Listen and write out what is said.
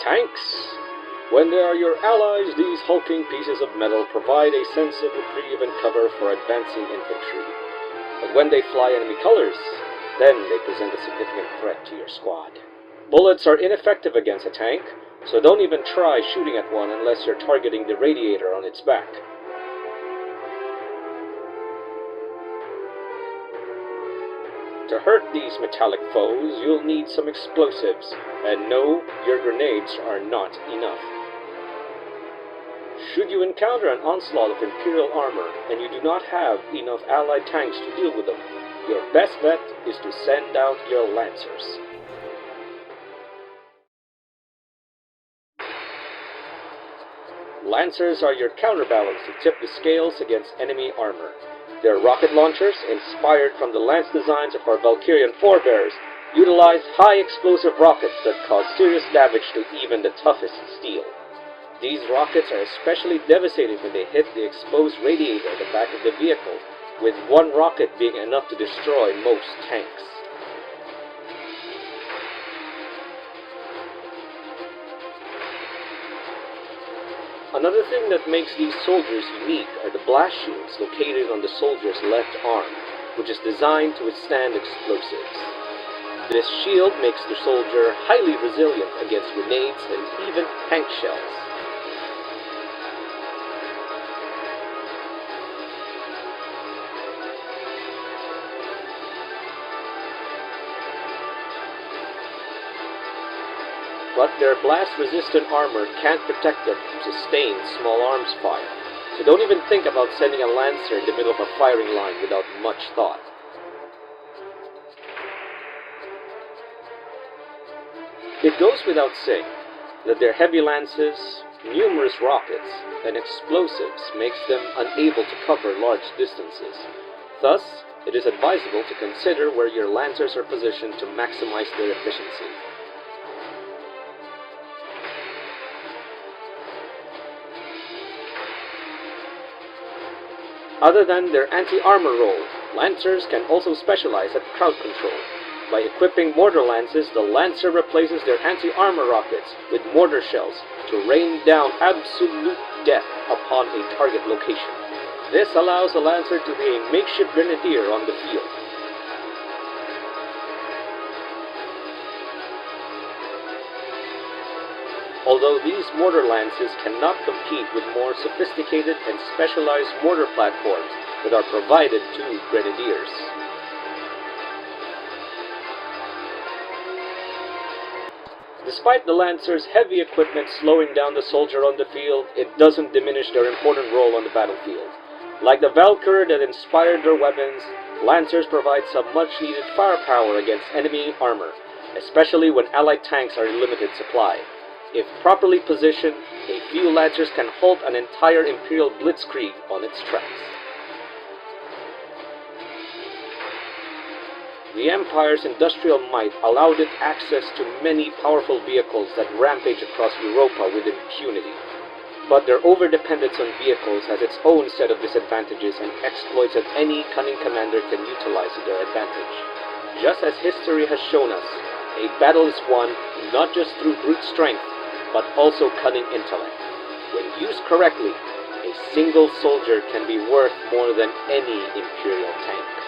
Tanks. When they are your allies, these hulking pieces of metal provide a sense of reprieve and cover for advancing infantry. But when they fly enemy colors, then they present a significant threat to your squad. Bullets are ineffective against a tank, so don't even try shooting at one unless you're targeting the radiator on its back. To hurt these metallic foes, you'll need some explosives, and no, your grenades are not enough. Should you encounter an onslaught of Imperial armor and you do not have enough allied tanks to deal with them, your best bet is to send out your Lancers. Lancers are your counterbalance to tip the scales against enemy armor. Their rocket launchers, inspired from the lance designs of our Valkyrian forebears, utilize high explosive rockets that cause serious damage to even the toughest steel. These rockets are especially devastating when they hit the exposed radiator at the back of the vehicle, with one rocket being enough to destroy most tanks. Another thing that makes these soldiers unique are the blast shields located on the soldier's left arm, which is designed to withstand explosives. This shield makes the soldier highly resilient against grenades and even tank shells. But their blast-resistant armor can't protect them from sustained small arms fire, so don't even think about sending a Lancer in the middle of a firing line without much thought. It goes without saying that their heavy lances, numerous rockets, and explosives makes them unable to cover large distances. Thus, it is advisable to consider where your Lancers are positioned to maximize their efficiency. Other than their anti-armor role, Lancers can also specialize at crowd control. By equipping mortar lances, the Lancer replaces their anti-armor rockets with mortar shells to rain down absolute death upon a target location. This allows the Lancer to be a makeshift grenadier on the field. Although these mortar lances cannot compete with more sophisticated and specialized mortar platforms that are provided to grenadiers. Despite the Lancers' heavy equipment slowing down the soldier on the field, it doesn't diminish their important role on the battlefield. Like the Valkyria that inspired their weapons, Lancers provide some much-needed firepower against enemy armor, especially when allied tanks are in limited supply. If properly positioned, a few Lancers can halt an entire Imperial blitzkrieg on its tracks. The Empire's industrial might allowed it access to many powerful vehicles that rampage across Europa with impunity. But their overdependence on vehicles has its own set of disadvantages and exploits that any cunning commander can utilize to their advantage. Just as history has shown us, a battle is won not just through brute strength, but also cunning intellect. When used correctly, a single soldier can be worth more than any Imperial tank.